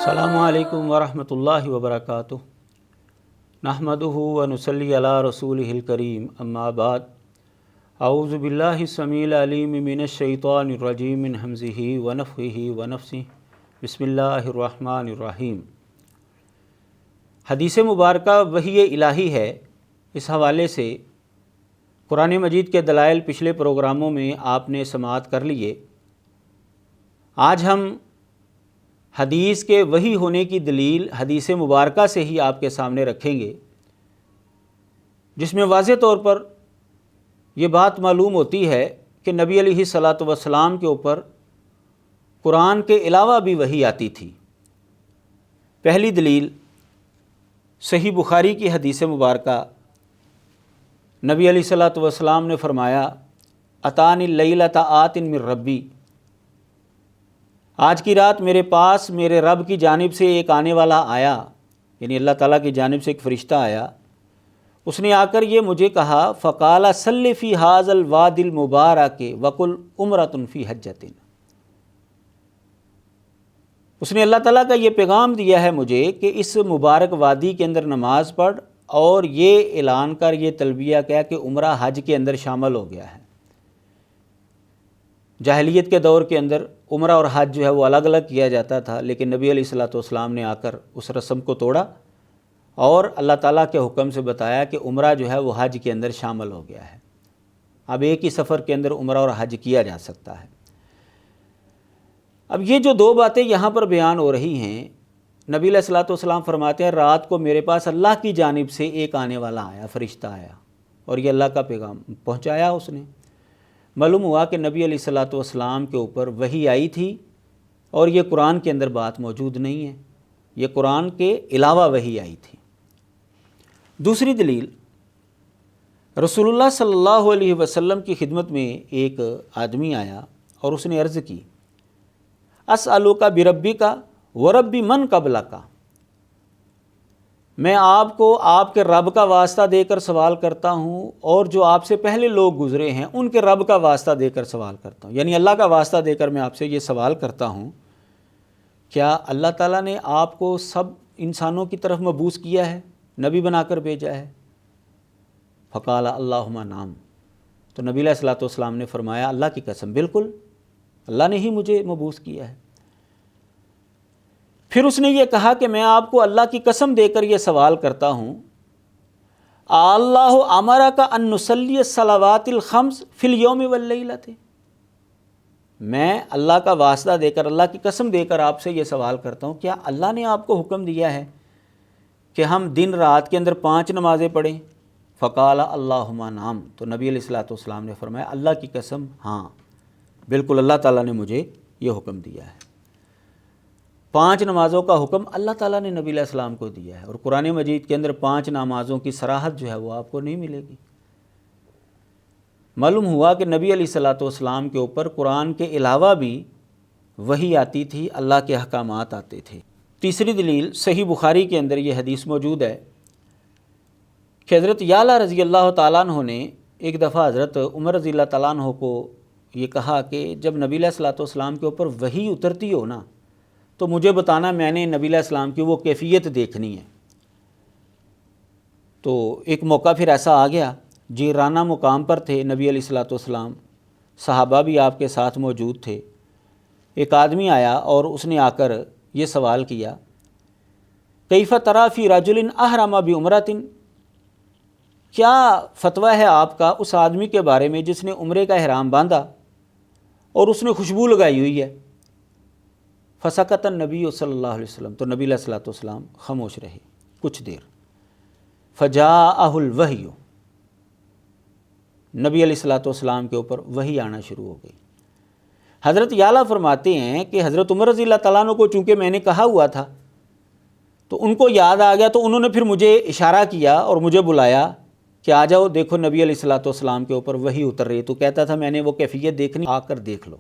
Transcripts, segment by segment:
السلام علیکم ورحمۃ اللہ وبرکاتہ۔ نحمدہ ونصلی علی رسولہ الکریم، اما بعد، اعوذ باللہ السمیع العلیم من الشیطان الرجیم من ہمزہ ونفخہ ونفثہ، بسم اللہ الرحمن الرحیم۔ حدیث مبارکہ وحی الہی ہے۔ اس حوالے سے قرآن مجید کے دلائل پچھلے پروگراموں میں آپ نے سماعت کر لیے۔ آج ہم حدیث کے وحی ہونے کی دلیل حدیث مبارکہ سے ہی آپ کے سامنے رکھیں گے، جس میں واضح طور پر یہ بات معلوم ہوتی ہے کہ نبی علیہ الصلاۃ والسلام کے اوپر قرآن کے علاوہ بھی وحی آتی تھی۔ پہلی دلیل صحیح بخاری کی حدیث مبارکہ، نبی علیہ الصلاۃ والسلام نے فرمایا، اتانی اللیلۃ آت من ربی، آج کی رات میرے پاس میرے رب کی جانب سے ایک آنے والا آیا، یعنی اللہ تعالیٰ کی جانب سے ایک فرشتہ آیا۔ اس نے آ کر یہ مجھے کہا، فقال صلی فی ھذا الوادی المبارک وقل عمرۃ فی حجۃ۔ اس نے اللہ تعالیٰ کا یہ پیغام دیا ہے مجھے کہ اس مبارک وادی کے اندر نماز پڑھ اور یہ اعلان کر، یہ تلبیہ کہہ کہ عمرہ حج کے اندر شامل ہو گیا ہے۔ جاہلیت کے دور کے اندر عمرہ اور حج جو ہے وہ الگ الگ کیا جاتا تھا، لیکن نبی علیہ الصلاۃ والسلام نے آ کر اس رسم کو توڑا اور اللہ تعالیٰ کے حکم سے بتایا کہ عمرہ جو ہے وہ حج کے اندر شامل ہو گیا ہے۔ اب ایک ہی سفر کے اندر عمرہ اور حج کیا جا سکتا ہے۔ اب یہ جو دو باتیں یہاں پر بیان ہو رہی ہیں، نبی علیہ الصلاۃ والسلام فرماتے ہیں، رات کو میرے پاس اللہ کی جانب سے ایک آنے والا آیا، فرشتہ آیا، اور یہ اللہ کا پیغام پہنچایا اس نے۔ معلوم ہوا کہ نبی علیہ الصلاۃ والسلام کے اوپر وحی آئی تھی، اور یہ قرآن کے اندر بات موجود نہیں ہے، یہ قرآن کے علاوہ وحی آئی تھی۔ دوسری دلیل، رسول اللہ صلی اللہ علیہ وسلم کی خدمت میں ایک آدمی آیا اور اس نے عرض کی، اسألک بربک ورب من قبلک، میں آپ کو آپ کے رب کا واسطہ دے کر سوال کرتا ہوں، اور جو آپ سے پہلے لوگ گزرے ہیں ان کے رب کا واسطہ دے کر سوال کرتا ہوں، یعنی اللہ کا واسطہ دے کر میں آپ سے یہ سوال کرتا ہوں، کیا اللہ تعالیٰ نے آپ کو سب انسانوں کی طرف مبعوث کیا ہے، نبی بنا کر بھیجا ہے؟ فقال اللہم نعم، تو نبی علیہ الصلوۃ والسلام نے فرمایا، اللہ کی قسم بالکل، اللہ نے ہی مجھے مبعوث کیا ہے۔ پھر اس نے یہ کہا کہ میں آپ کو اللہ کی قسم دے کر یہ سوال کرتا ہوں، اللہ امرک ان نصلی الصلوات الخمس فی الیوم واللیلۃ، میں اللہ کا واسطہ دے کر، اللہ کی قسم دے کر آپ سے یہ سوال کرتا ہوں، کیا اللہ نے آپ کو حکم دیا ہے کہ ہم دن رات کے اندر 5 نمازیں پڑھیں؟ فقال اللہم نعم، تو نبی علیہ الصلوۃ والسلام نے فرمایا، اللہ کی قسم ہاں، بالکل اللہ تعالیٰ نے مجھے یہ حکم دیا ہے۔ 5 نمازوں کا حکم اللہ تعالیٰ نے نبی علیہ السلام کو دیا ہے، اور قرآن مجید کے اندر 5 نمازوں کی صراحت جو ہے وہ آپ کو نہیں ملے گی۔ معلوم ہوا کہ نبی علیہ الصلوۃ والسلام کے اوپر قرآن کے علاوہ بھی وحی آتی تھی، اللہ کے احکامات آتے تھے۔ تیسری دلیل، صحیح بخاری کے اندر یہ حدیث موجود ہے کہ حضرت یعلا رضی اللہ تعالیٰ عنہ نے ایک دفعہ حضرت عمر رضی اللہ تعالیٰ عنہ کو یہ کہا کہ جب نبی علیہ الصلوۃ والسلام کے اوپر وحی اترتی ہو نا تو مجھے بتانا، میں نے نبی علیہ السلام کی وہ کیفیت دیکھنی ہے۔ تو ایک موقع پھر ایسا آ گیا، جیرانہ مقام پر تھے نبی علیہ الصلوۃ والسلام، صحابہ بھی آپ کے ساتھ موجود تھے۔ ایک آدمی آیا اور اس نے آ کر یہ سوال کیا، کیف تری فی رجل احرم بعمرۃ، کیا فتویٰ ہے آپ کا اس آدمی کے بارے میں جس نے عمرے کا احرام باندھا اور اس نے خوشبو لگائی ہوئی ہے؟ فسکت النبی صلی اللہ علیہ وسلم، تو نبی علیہ الصلوۃ والسلام خاموش رہے کچھ دیر۔ فجاءہ الوحی، نبی علیہ الصلوۃ والسلام کے اوپر وحی آنا شروع ہو گئی۔ حضرت یعلا فرماتے ہیں کہ حضرت عمر رضی اللہ تعالیٰ عنہ کو چونکہ میں نے کہا ہوا تھا تو ان کو یاد آ گیا، تو انہوں نے پھر مجھے اشارہ کیا اور مجھے بلایا کہ آ جاؤ، دیکھو نبی علیہ الصلوۃ والسلام کے اوپر وحی اتر رہی ہے۔ تو کہتا تھا میں نے وہ کیفیت دیکھنی، آ کر دیکھ لو۔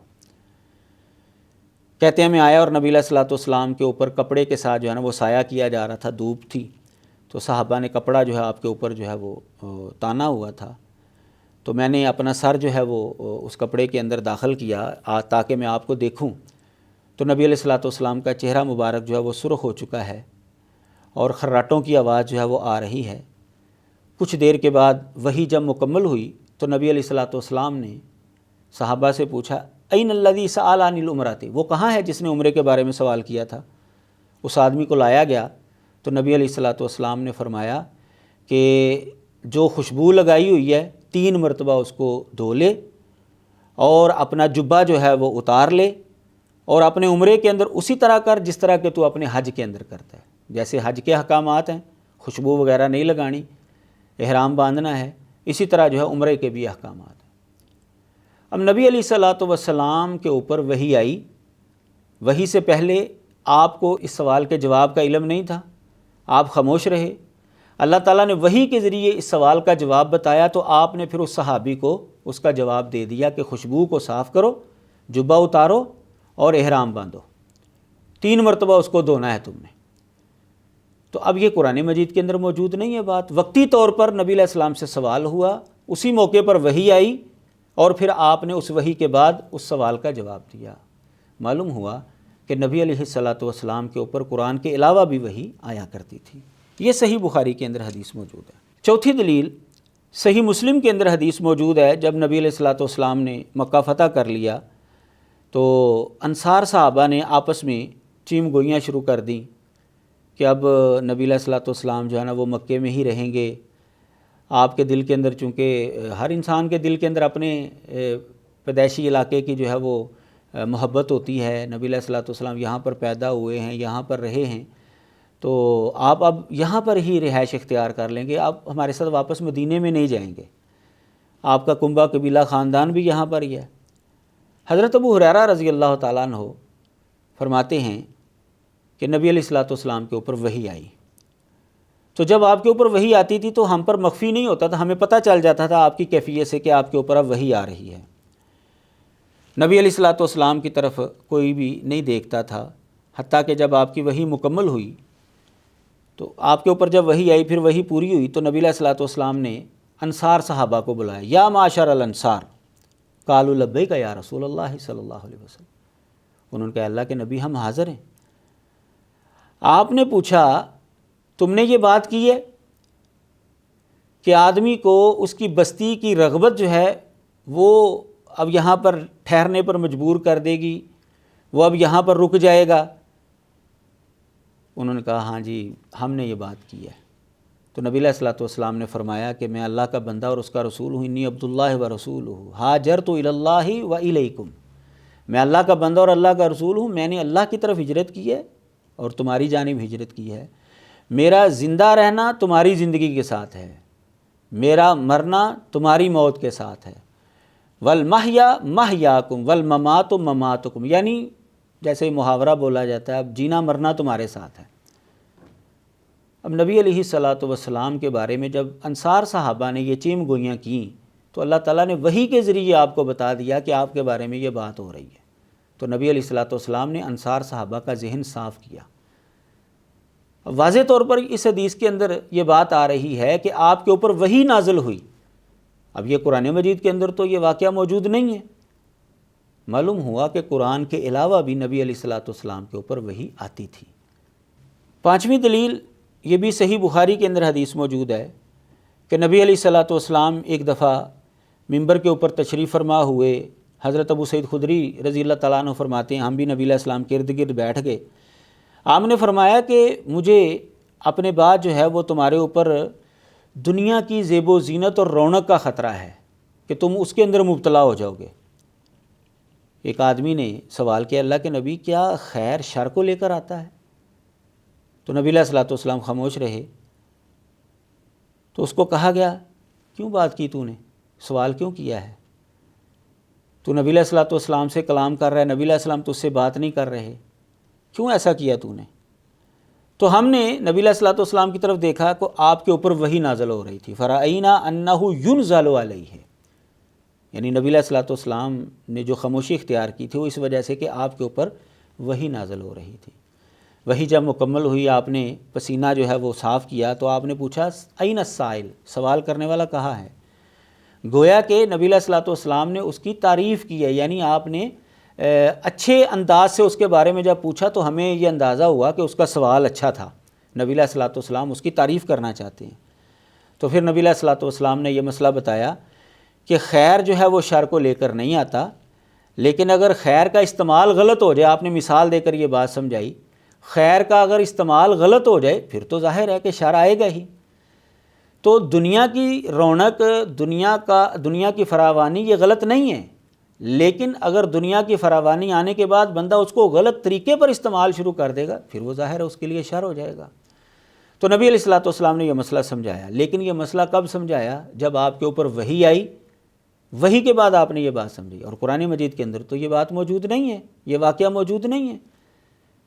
کہتے ہیں میں آیا اور نبی علیہ الصلوۃ والسلام کے اوپر کپڑے کے ساتھ جو ہے نا وہ سایہ کیا جا رہا تھا، دھوپ تھی، تو صحابہ نے کپڑا جو ہے آپ کے اوپر جو ہے وہ تانا ہوا تھا، تو میں نے اپنا سر جو ہے وہ اس کپڑے کے اندر داخل کیا تاکہ میں آپ کو دیکھوں۔ تو نبی علیہ الصلوۃ والسلام کا چہرہ مبارک جو ہے وہ سرخ ہو چکا ہے اور خراٹوں کی آواز جو ہے وہ آ رہی ہے۔ کچھ دیر کے بعد وحی جب مکمل ہوئی تو نبی علیہ الصلوۃ والسلام نے صحابہ سے پوچھا این الذی سأل عن العمرۃ، وہ کہاں ہے جس نے عمرے کے بارے میں سوال کیا تھا؟ اس آدمی کو لایا گیا تو نبی علیہ الصلوۃ والسلام نے فرمایا کہ جو خوشبو لگائی ہوئی ہے 3 مرتبہ اس کو دھو لے اور اپنا جبہ جو ہے وہ اتار لے اور اپنے عمرے کے اندر اسی طرح کر جس طرح کہ تو اپنے حج کے اندر کرتا ہے۔ جیسے حج کے احکامات ہیں، خوشبو وغیرہ نہیں لگانی، احرام باندھنا ہے، اسی طرح جو ہے عمرے کے بھی احکامات ہیں۔ اب نبی علیہ الصلوۃ والسلام کے اوپر وحی آئی، وحی سے پہلے آپ کو اس سوال کے جواب کا علم نہیں تھا، آپ خاموش رہے۔ اللہ تعالیٰ نے وحی کے ذریعے اس سوال کا جواب بتایا تو آپ نے پھر اس صحابی کو اس کا جواب دے دیا کہ خوشبو کو صاف کرو، جبہ اتارو اور احرام باندھو، 3 مرتبہ اس کو دھونا ہے تم نے۔ تو اب یہ قرآن مجید کے اندر موجود نہیں ہے بات، وقتی طور پر نبی علیہ السلام سے سوال ہوا، اسی موقع پر وحی آئی اور پھر آپ نے اس وحی کے بعد اس سوال کا جواب دیا۔ معلوم ہوا کہ نبی علیہ الصلوۃ والسلام کے اوپر قرآن کے علاوہ بھی وحی آیا کرتی تھی۔ یہ صحیح بخاری کے اندر حدیث موجود ہے۔ چوتھی دلیل، صحیح مسلم کے اندر حدیث موجود ہے، جب نبی علیہ الصلوۃ والسلام نے مکہ فتح کر لیا تو انصار صحابہ نے آپس میں چیم گوئیاں شروع کر دیں کہ اب نبی علیہ الصلوۃ والسلام جو ہے نا وہ مکے میں ہی رہیں گے۔ آپ کے دل کے اندر، چونکہ ہر انسان کے دل کے اندر اپنے پیدائشی علاقے کی جو ہے وہ محبت ہوتی ہے، نبی علیہ الصلوۃ والسلام یہاں پر پیدا ہوئے ہیں، یہاں پر رہے ہیں، تو آپ اب یہاں پر ہی رہائش اختیار کر لیں گے، آپ ہمارے ساتھ واپس مدینے میں نہیں جائیں گے، آپ کا کنبہ قبیلہ خاندان بھی یہاں پر ہی ہے۔ حضرت ابو ہریرہ رضی اللہ تعالیٰ عنہ فرماتے ہیں کہ نبی علیہ الصلوۃ والسلام کے اوپر وحی آئی، تو جب آپ کے اوپر وحی آتی تھی تو ہم پر مخفی نہیں ہوتا تھا، ہمیں پتہ چل جاتا تھا آپ کی کیفیت سے کہ آپ کے اوپر اب وحی آ رہی ہے۔ نبی علیہ الصلوۃ والسلام کی طرف کوئی بھی نہیں دیکھتا تھا، حتیٰ کہ جب آپ کی وحی مکمل ہوئی تو آپ کے اوپر جب وحی آئی، پھر وحی پوری ہوئی تو نبی علیہ الصلوۃ والسلام نے انصار صحابہ کو بلایا، یا معاشر الانصار قالوا لبیک یا رسول اللہ صلی اللہ علیہ وسلم۔ انہوں نے کہا اللہ کے نبی ہم حاضر ہیں۔ آپ نے پوچھا تم نے یہ بات کی ہے کہ آدمی کو اس کی بستی کی رغبت جو ہے وہ اب یہاں پر ٹھہرنے پر مجبور کر دے گی، وہ اب یہاں پر رک جائے گا؟ انہوں نے کہا ہاں جی ہم نے یہ بات کی ہے۔ تو نبی علیہ الصلوۃ والسلام نے فرمایا کہ میں اللہ کا بندہ اور اس کا رسول ہوں، انی عبداللہ و رسولہ ہاجرت الی اللہ و الیکم، میں اللہ کا بندہ اور اللہ کا رسول ہوں، میں نے اللہ کی طرف ہجرت کی ہے اور تمہاری جانب ہجرت کی ہے، میرا زندہ رہنا تمہاری زندگی کے ساتھ ہے، میرا مرنا تمہاری موت کے ساتھ ہے، والمحیا محیاکم والممات مماتکم، یعنی جیسے محاورہ بولا جاتا ہے اب جینا مرنا تمہارے ساتھ ہے۔ اب نبی علیہ الصلوۃ والسلام کے بارے میں جب انصار صحابہ نے یہ چیم گوئیاں کیں تو اللہ تعالیٰ نے وحی کے ذریعے آپ کو بتا دیا کہ آپ کے بارے میں یہ بات ہو رہی ہے، تو نبی علیہ الصلوۃ والسلام نے انصار صحابہ کا ذہن صاف کیا۔ واضح طور پر اس حدیث کے اندر یہ بات آ رہی ہے کہ آپ کے اوپر وحی نازل ہوئی۔ اب یہ قرآن مجید کے اندر تو یہ واقعہ موجود نہیں ہے، معلوم ہوا کہ قرآن کے علاوہ بھی نبی علیہ الصلوۃ والسلام کے اوپر وحی آتی تھی۔ پانچویں دلیل، یہ بھی صحیح بخاری کے اندر حدیث موجود ہے کہ نبی علیہ الصلوۃ والسلام ایک دفعہ ممبر کے اوپر تشریف فرما ہوئے، حضرت ابو سعید خدری رضی اللہ تعالیٰ عنہ فرماتے ہیں ہم بھی نبی علیہ السلام کے ارد گرد بیٹھ گئے، آپ نے فرمایا کہ مجھے اپنے بعد جو ہے وہ تمہارے اوپر دنیا کی زیب و زینت اور رونق کا خطرہ ہے کہ تم اس کے اندر مبتلا ہو جاؤ گے۔ ایک آدمی نے سوال کیا اللہ کے نبی کیا خیر شر کو لے کر آتا ہے؟ تو نبی علیہ الصلوۃ والسلام خاموش رہے۔ تو اس کو کہا گیا کیوں بات کی تو نے، سوال کیوں کیا ہے؟ تو نبی علیہ الصلوۃ والسلام سے کلام کر رہا ہے، نبی علیہ السلام تو اس سے بات نہیں کر رہے، کیوں ایسا کیا تو نے؟ تو ہم نے نبی علیہ الصلوۃ والسلام کی طرف دیکھا کہ آپ کے اوپر وحی نازل ہو رہی تھی، فرأینا انہ ینزل علیہ، یعنی نبی علیہ الصلوۃ والسلام نے جو خاموشی اختیار کی تھی وہ اس وجہ سے کہ آپ کے اوپر وحی نازل ہو رہی تھی۔ وحی جب مکمل ہوئی، آپ نے پسینہ جو ہے وہ صاف کیا تو آپ نے پوچھا این السائل، سوال کرنے والا کہاں ہے؟ گویا کہ نبی علیہ الصلوۃ والسلام نے اس کی تعریف کی ہے، یعنی آپ نے اچھے انداز سے اس کے بارے میں جب پوچھا تو ہمیں یہ اندازہ ہوا کہ اس کا سوال اچھا تھا، نبی علیہ الصلوۃ والسلام اس کی تعریف کرنا چاہتے ہیں۔ تو پھر نبی علیہ الصلوۃ والسلام نے یہ مسئلہ بتایا کہ خیر جو ہے وہ شر کو لے کر نہیں آتا، لیکن اگر خیر کا استعمال غلط ہو جائے، آپ نے مثال دے کر یہ بات سمجھائی، خیر کا اگر استعمال غلط ہو جائے پھر تو ظاہر ہے کہ شر آئے گا ہی۔ تو دنیا کی رونق، دنیا کی فراوانی یہ غلط نہیں ہے، لیکن اگر دنیا کی فراوانی آنے کے بعد بندہ اس کو غلط طریقے پر استعمال شروع کر دے گا پھر وہ ظاہر ہے اس کے لیے شر ہو جائے گا۔ تو نبی علیہ الصلوۃ والسلام نے یہ مسئلہ سمجھایا، لیکن یہ مسئلہ کب سمجھایا؟ جب آپ کے اوپر وحی آئی، وحی کے بعد آپ نے یہ بات سمجھی، اور قرآن مجید کے اندر تو یہ بات موجود نہیں ہے، یہ واقعہ موجود نہیں ہے۔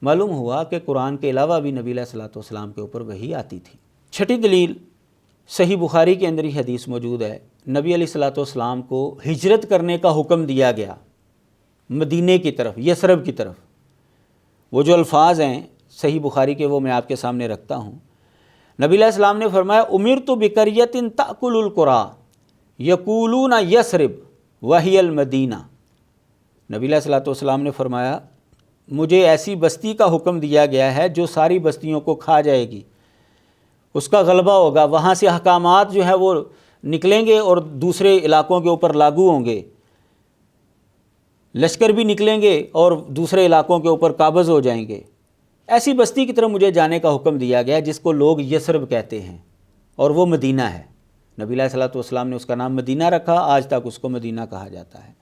معلوم ہوا کہ قرآن کے علاوہ بھی نبی علیہ الصلوۃ والسلام کے اوپر وحی آتی تھی۔ چھٹی دلیل، صحیح بخاری کے اندر ہی حدیث موجود ہے، نبی علیہ الصلوۃ والسلام کو ہجرت کرنے کا حکم دیا گیا مدینے کی طرف، یثرب کی طرف۔ وہ جو الفاظ ہیں صحیح بخاری کے وہ میں آپ کے سامنے رکھتا ہوں۔ نبی علیہ السلام نے فرمایا امرت بقریۃ تأکل القریٰ یقولون یثرب وہی المدینہ۔ نبی علیہ الصلوۃ والسلام نے فرمایا مجھے ایسی بستی کا حکم دیا گیا ہے جو ساری بستیوں کو کھا جائے گی، اس کا غلبہ ہوگا، وہاں سے احکامات جو ہے وہ نکلیں گے اور دوسرے علاقوں کے اوپر لاگو ہوں گے، لشکر بھی نکلیں گے اور دوسرے علاقوں کے اوپر قابض ہو جائیں گے۔ ایسی بستی کی طرف مجھے جانے کا حکم دیا گیا جس کو لوگ یثرب کہتے ہیں، اور وہ مدینہ ہے۔ نبی علیہ الصلوۃ والسلام نے اس کا نام مدینہ رکھا، آج تک اس کو مدینہ کہا جاتا ہے،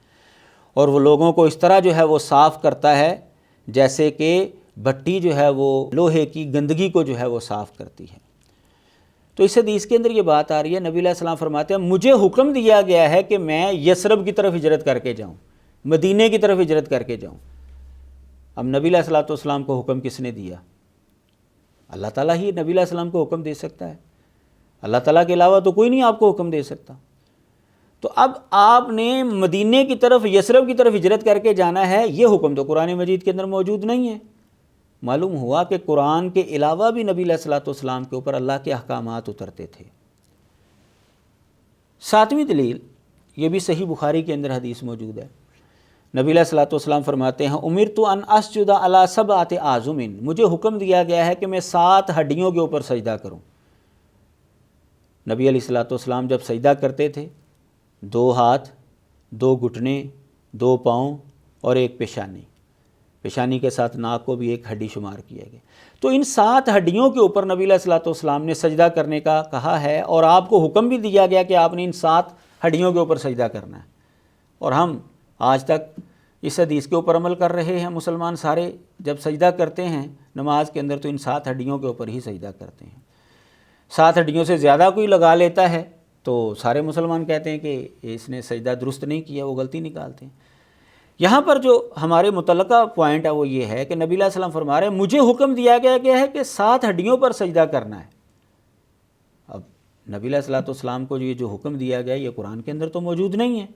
اور وہ لوگوں کو اس طرح جو ہے وہ صاف کرتا ہے جیسے کہ بھٹی جو ہے وہ لوہے کی گندگی کو جو ہے وہ صاف کرتی ہے۔ تو اس حدیث کے اندر یہ بات آ رہی ہے، نبی علیہ السلام فرماتے ہیں مجھے حکم دیا گیا ہے کہ میں یثرب کی طرف ہجرت کر کے جاؤں، مدینے کی طرف ہجرت کر کے جاؤں۔ اب نبی علیہ الصلوۃ والسلام کو حکم کس نے دیا؟ اللہ تعالیٰ ہی نبی علیہ السلام کو حکم دے سکتا ہے، اللہ تعالیٰ کے علاوہ تو کوئی نہیں آپ کو حکم دے سکتا۔ تو اب آپ نے مدینے کی طرف، یثرب کی طرف ہجرت کر کے جانا ہے، یہ حکم تو قرآن مجید کے اندر موجود نہیں ہے۔ معلوم ہوا کہ قرآن کے علاوہ بھی نبی علیہ الصلوۃ والسلام کے اوپر اللہ کے احکامات اترتے تھے۔ ساتویں دلیل، یہ بھی صحیح بخاری کے اندر حدیث موجود ہے، نبی علیہ الصلوۃ والسلام فرماتے ہیں امرت ان اسجد علی سبعۃ اعظم، مجھے حکم دیا گیا ہے کہ میں 7 ہڈیوں کے اوپر سجدہ کروں۔ نبی علیہ الصلوۃ والسلام جب سجدہ کرتے تھے 2 ہاتھ، 2 گھٹنے، 2 پاؤں اور 1 پیشانی، پیشانی کے ساتھ ناک کو بھی 1 ہڈی شمار کیا گیا۔ تو ان 7 ہڈیوں کے اوپر نبی علیہ الصلوۃ والسلام نے سجدہ کرنے کا کہا ہے، اور آپ کو حکم بھی دیا گیا کہ آپ نے ان 7 ہڈیوں کے اوپر سجدہ کرنا ہے۔ اور ہم آج تک اس حدیث کے اوپر عمل کر رہے ہیں، مسلمان سارے جب سجدہ کرتے ہیں نماز کے اندر تو ان 7 ہڈیوں کے اوپر ہی سجدہ کرتے ہیں۔ 7 ہڈیوں سے زیادہ کوئی لگا لیتا ہے تو سارے مسلمان کہتے ہیں کہ اس نے سجدہ درست نہیں کیا، وہ غلطی نکالتے ہیں۔ یہاں پر جو ہمارے متعلقہ پوائنٹ ہے وہ یہ ہے کہ نبی علیہ السلام فرما رہے ہیں مجھے حکم دیا گیا ہے کہ 7 ہڈیوں پر سجدہ کرنا ہے۔ اب نبی علیہ الصلوۃ والسلام کو یہ جو حکم دیا گیا یہ قرآن کے اندر تو موجود نہیں ہے۔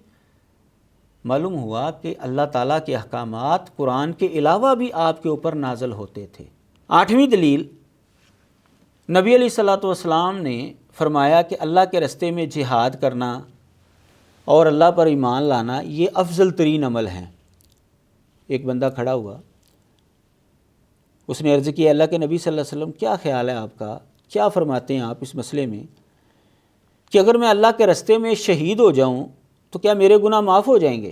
معلوم ہوا کہ اللہ تعالیٰ کے احکامات قرآن کے علاوہ بھی آپ کے اوپر نازل ہوتے تھے۔ 8ویں دلیل، نبی علیہ الصلوۃ والسلام نے فرمایا کہ اللہ کے رستے میں جہاد کرنا اور اللہ پر ایمان لانا یہ افضل ترین عمل ہیں۔ ایک بندہ کھڑا ہوا، اس نے عرض کی اللہ کے نبی صلی اللہ علیہ وسلم کیا خیال ہے آپ کا، کیا فرماتے ہیں آپ اس مسئلے میں کہ اگر میں اللہ کے رستے میں شہید ہو جاؤں تو کیا میرے گناہ معاف ہو جائیں گے؟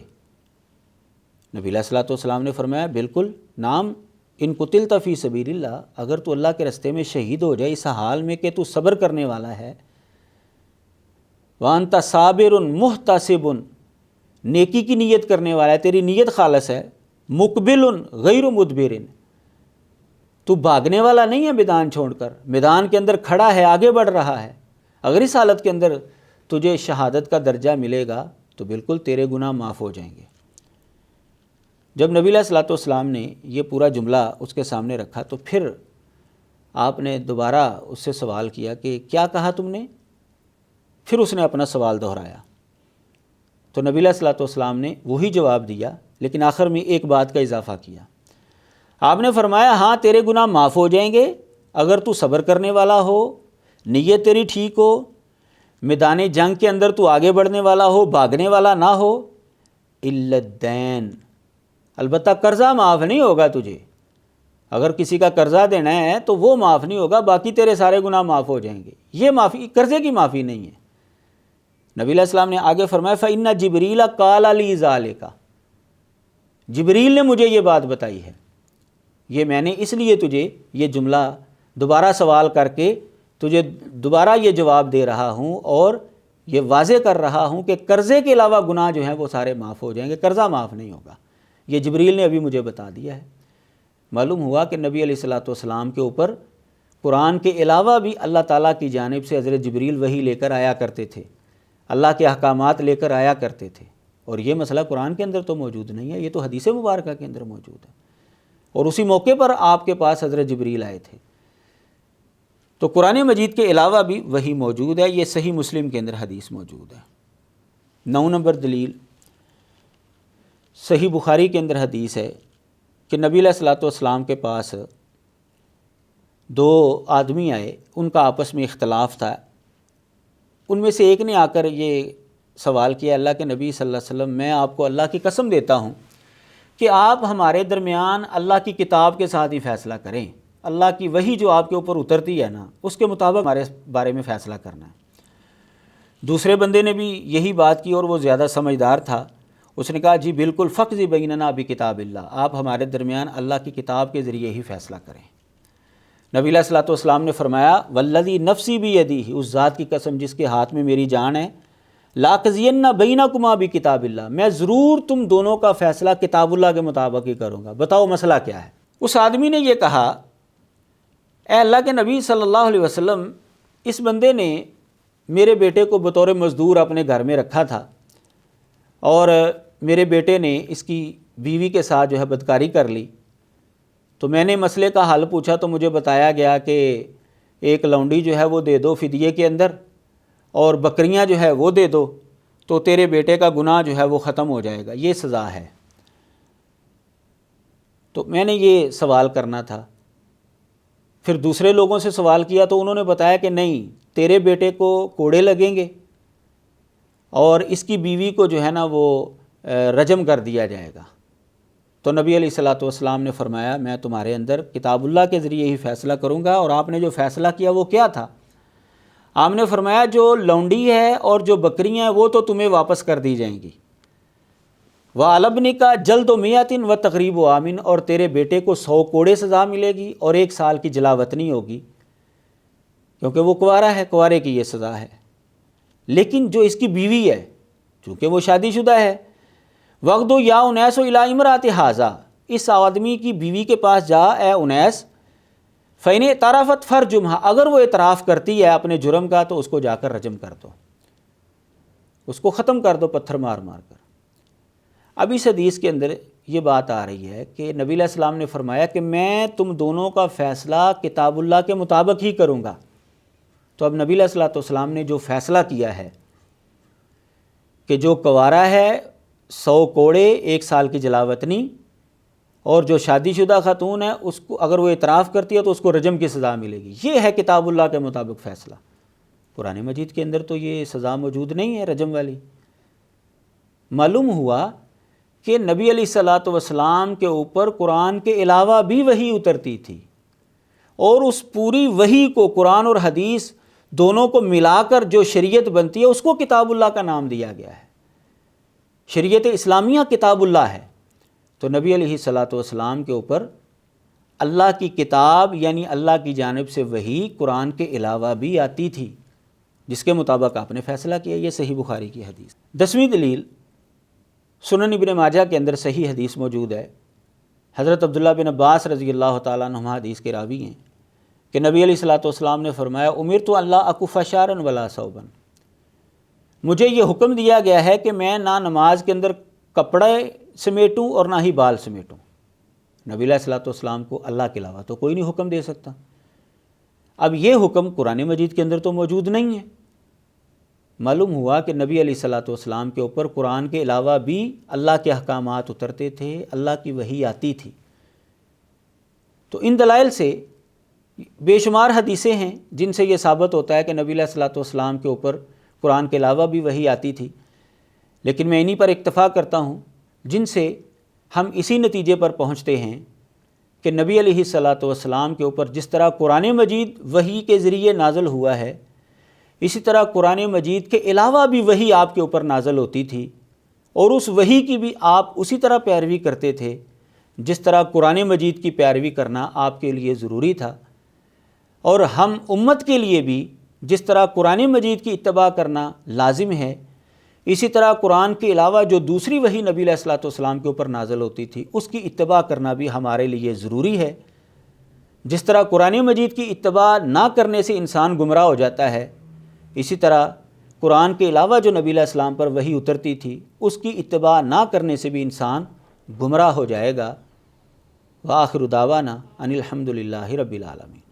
نبی علیہ الصلوۃ والسلام نے فرمایا بالکل، نعم ان قتلت فی سبیل اللہ، اگر تو اللہ کے رستے میں شہید ہو جائے اس حال میں کہ تو صبر کرنے والا ہے، وانت صابر محتسب، نیکی کی نیت کرنے والا ہے، تیری نیت خالص ہے، مقبل غیر مدبر، تو بھاگنے والا نہیں ہے میدان چھوڑ کر، میدان کے اندر کھڑا ہے، آگے بڑھ رہا ہے، اگر اس حالت کے اندر تجھے شہادت کا درجہ ملے گا تو بالکل تیرے گناہ معاف ہو جائیں گے۔ جب نبی علیہ الصلوۃ والسلام نے یہ پورا جملہ اس کے سامنے رکھا تو پھر آپ نے دوبارہ اس سے سوال کیا کہ کیا کہا تم نے؟ پھر اس نے اپنا سوال دہرایا تو نبی علیہ الصلوۃ والسلام نے وہی جواب دیا، لیکن آخر میں ایک بات کا اضافہ کیا۔ آپ نے فرمایا ہاں تیرے گناہ معاف ہو جائیں گے اگر تو صبر کرنے والا ہو، نیت تیری ٹھیک ہو، میدان جنگ کے اندر تو آگے بڑھنے والا ہو، بھاگنے والا نہ ہو، الا الدین، البتہ قرضہ معاف نہیں ہوگا تجھے، اگر کسی کا قرضہ دینا ہے تو وہ معاف نہیں ہوگا، باقی تیرے سارے گناہ معاف ہو جائیں گے۔ یہ معافی قرضے کی معافی نہیں ہے۔ نبی علیہ السلام نے آگے فرمایا فَإِنَّ جِبْرِيلَ قَالَ لِي ذَلِكَ، جبریل نے مجھے یہ بات بتائی ہے، یہ میں نے اس لیے تجھے یہ جملہ دوبارہ سوال کر کے تجھے دوبارہ یہ جواب دے رہا ہوں اور یہ واضح کر رہا ہوں کہ قرضے کے علاوہ گناہ جو ہیں وہ سارے معاف ہو جائیں گے، قرضہ معاف نہیں ہوگا۔ یہ جبریل نے ابھی مجھے بتا دیا ہے۔ معلوم ہوا کہ نبی علیہ الصلوۃ والسلام کے اوپر قرآن کے علاوہ بھی اللہ تعالیٰ کی جانب سے حضرت جبریل وحی لے کر آیا کرتے تھے، اللہ کے احکامات لے کر آیا کرتے تھے، اور یہ مسئلہ قرآن کے اندر تو موجود نہیں ہے، یہ تو حدیث مبارکہ کے اندر موجود ہے، اور اسی موقع پر آپ کے پاس حضرت جبریل آئے تھے۔ تو قرآن مجید کے علاوہ بھی وحی موجود ہے، یہ صحیح مسلم کے اندر حدیث موجود ہے۔ 9 نمبر دلیل، صحیح بخاری کے اندر حدیث ہے کہ نبی علیہ الصلوۃ والسلام کے پاس 2 آدمی آئے، ان کا آپس میں اختلاف تھا۔ ان میں سے ایک نے آ کر یہ سوال کیا، اللہ کے نبی صلی اللہ علیہ وسلم، میں آپ کو اللہ کی قسم دیتا ہوں کہ آپ ہمارے درمیان اللہ کی کتاب کے ساتھ ہی فیصلہ کریں، اللہ کی وحی جو آپ کے اوپر اترتی ہے نا اس کے مطابق ہمارے بارے میں فیصلہ کرنا ہے۔ دوسرے بندے نے بھی یہی بات کی اور وہ زیادہ سمجھدار تھا، اس نے کہا جی بالکل، فقضی بیننا بکتاب اللہ، آپ ہمارے درمیان اللہ کی کتاب کے ذریعے ہی فیصلہ کریں۔ نبی علیہ الصلوۃ والسلام نے فرمایا والذی نفسی بیدیہ، اس ذات کی قسم جس کے ہاتھ میں میری جان ہے، لاقضین بینکما بکتاب اللہ، میں ضرور تم دونوں کا فیصلہ کتاب اللہ کے مطابق ہی کروں گا۔ بتاؤ مسئلہ کیا ہے؟ اس آدمی نے یہ کہا، اے اللہ کے نبی صلی اللہ علیہ وسلم، اس بندے نے میرے بیٹے کو بطور مزدور اپنے گھر میں رکھا تھا، اور میرے بیٹے نے اس کی بیوی کے ساتھ جو ہے بدکاری کر لی، تو میں نے مسئلے کا حل پوچھا تو مجھے بتایا گیا کہ ایک لونڈی جو ہے وہ دے دو فدیے کے اندر، اور بکریاں جو ہے وہ دے دو، تو تیرے بیٹے کا گناہ جو ہے وہ ختم ہو جائے گا، یہ سزا ہے۔ تو میں نے یہ سوال کرنا تھا۔ پھر دوسرے لوگوں سے سوال کیا تو انہوں نے بتایا کہ نہیں، تیرے بیٹے کو کوڑے لگیں گے اور اس کی بیوی کو جو ہے نا وہ رجم کر دیا جائے گا۔ تو نبی علیہ الصلوۃ والسلام نے فرمایا میں تمہارے اندر کتاب اللہ کے ذریعے ہی فیصلہ کروں گا، اور آپ نے جو فیصلہ کیا وہ کیا تھا؟ آپ نے فرمایا جو لونڈی ہے اور جو بکریاں ہیں وہ تو تمہیں واپس کر دی جائیں گی، وَعَلَى ابْنِكَ جَلْدُ مِئَةٍ وَتَغْرِيبُ عَامٍ، اور تیرے بیٹے کو 100 کوڑے سزا ملے گی اور 1 سال کی جلاوطنی ہوگی، کیونکہ وہ کنوارا ہے، کنوارے کی یہ سزا ہے۔ لیکن جو اس کی بیوی ہے، چونکہ وہ شادی شدہ ہے، وَغْدُ يَا أُنَيْسُ إِلَىٰ امْرَأَتِ هَٰذَا، اس آدمی کی بیوی کے پاس جا اے انیس، فَإِنِ اعْتَرَفَتْ فَارْجُمْهَا، اگر وہ اعتراف کرتی ہے اپنے جرم کا تو اس کو جا کر رجم کر دو، اس کو ختم کر دو پتھر مار مار کر۔ اب اس حدیث کے اندر یہ بات آ رہی ہے کہ نبی علیہ السلام نے فرمایا کہ میں تم دونوں کا فیصلہ کتاب اللہ کے مطابق ہی کروں گا۔ تو اب نبی علیہ الصلوۃ والسلام نے جو فیصلہ کیا ہے کہ جو کنوارا ہے 100 کوڑے 1 سال کی جلاوطنی، اور جو شادی شدہ خاتون ہے اس کو اگر وہ اعتراف کرتی ہے تو اس کو رجم کی سزا ملے گی، یہ ہے کتاب اللہ کے مطابق فیصلہ۔ قرآن مجید کے اندر تو یہ سزا موجود نہیں ہے رجم والی۔ معلوم ہوا کہ نبی علیہ الصلوۃ والسلام کے اوپر قرآن کے علاوہ بھی وحی اترتی تھی، اور اس پوری وحی کو قرآن اور حدیث دونوں کو ملا کر جو شریعت بنتی ہے اس کو کتاب اللہ کا نام دیا گیا ہے۔ شریعت اسلامیہ کتاب اللہ ہے۔ تو نبی علیہ الصلوۃ والسلام کے اوپر اللہ کی کتاب یعنی اللہ کی جانب سے وحی قرآن کے علاوہ بھی آتی تھی، جس کے مطابق آپ نے فیصلہ کیا۔ یہ صحیح بخاری کی حدیث۔ 10ویں دلیل، سنن ابن ماجہ کے اندر صحیح حدیث موجود ہے، حضرت عبداللہ بن عباس رضی اللہ تعالیٰ عنہما حدیث کے راوی ہیں کہ نبی علیہ الصلوۃ والسلام نے فرمایا امرت اللہ اکف شعرا ولا ثوبا، مجھے یہ حکم دیا گیا ہے کہ میں نہ نماز کے اندر کپڑے سمیٹوں اور نہ ہی بال سمیٹوں۔ نبی علیہ الصلوۃ والسلام کو اللہ کے علاوہ تو کوئی نہیں حکم دے سکتا۔ اب یہ حکم قرآن مجید کے اندر تو موجود نہیں ہے۔ معلوم ہوا کہ نبی علیہ الصلوۃ والسلام کے اوپر قرآن کے علاوہ بھی اللہ کے احکامات اترتے تھے، اللہ کی وحی آتی تھی۔ تو ان دلائل سے بے شمار حدیثیں ہیں جن سے یہ ثابت ہوتا ہے کہ نبی علیہ الصلوۃ والسلام کے اوپر قرآن کے علاوہ بھی وحی آتی تھی، لیکن میں انہی پر اکتفا کرتا ہوں جن سے ہم اسی نتیجے پر پہنچتے ہیں کہ نبی علیہ الصلاۃ والسلام کے اوپر جس طرح قرآن مجید وحی کے ذریعے نازل ہوا ہے، اسی طرح قرآن مجید کے علاوہ بھی وحی آپ کے اوپر نازل ہوتی تھی، اور اس وحی کی بھی آپ اسی طرح پیروی کرتے تھے جس طرح قرآن مجید کی پیروی کرنا آپ کے لیے ضروری تھا۔ اور ہم امت کے لیے بھی جس طرح قرآن مجید کی اتباع کرنا لازم ہے، اسی طرح قرآن کے علاوہ جو دوسری وحی نبی علیہ الصلوۃ والسلام کے اوپر نازل ہوتی تھی اس کی اتباع کرنا بھی ہمارے لیے ضروری ہے۔ جس طرح قرآن مجید کی اتباع نہ کرنے سے انسان گمراہ ہو جاتا ہے، اسی طرح قرآن کے علاوہ جو نبی علیہ السلام پر وحی اترتی تھی اس کی اتباع نہ کرنے سے بھی انسان گمراہ ہو جائے گا۔ وآخر دعوانا ان الحمد للہ رب العالمین۔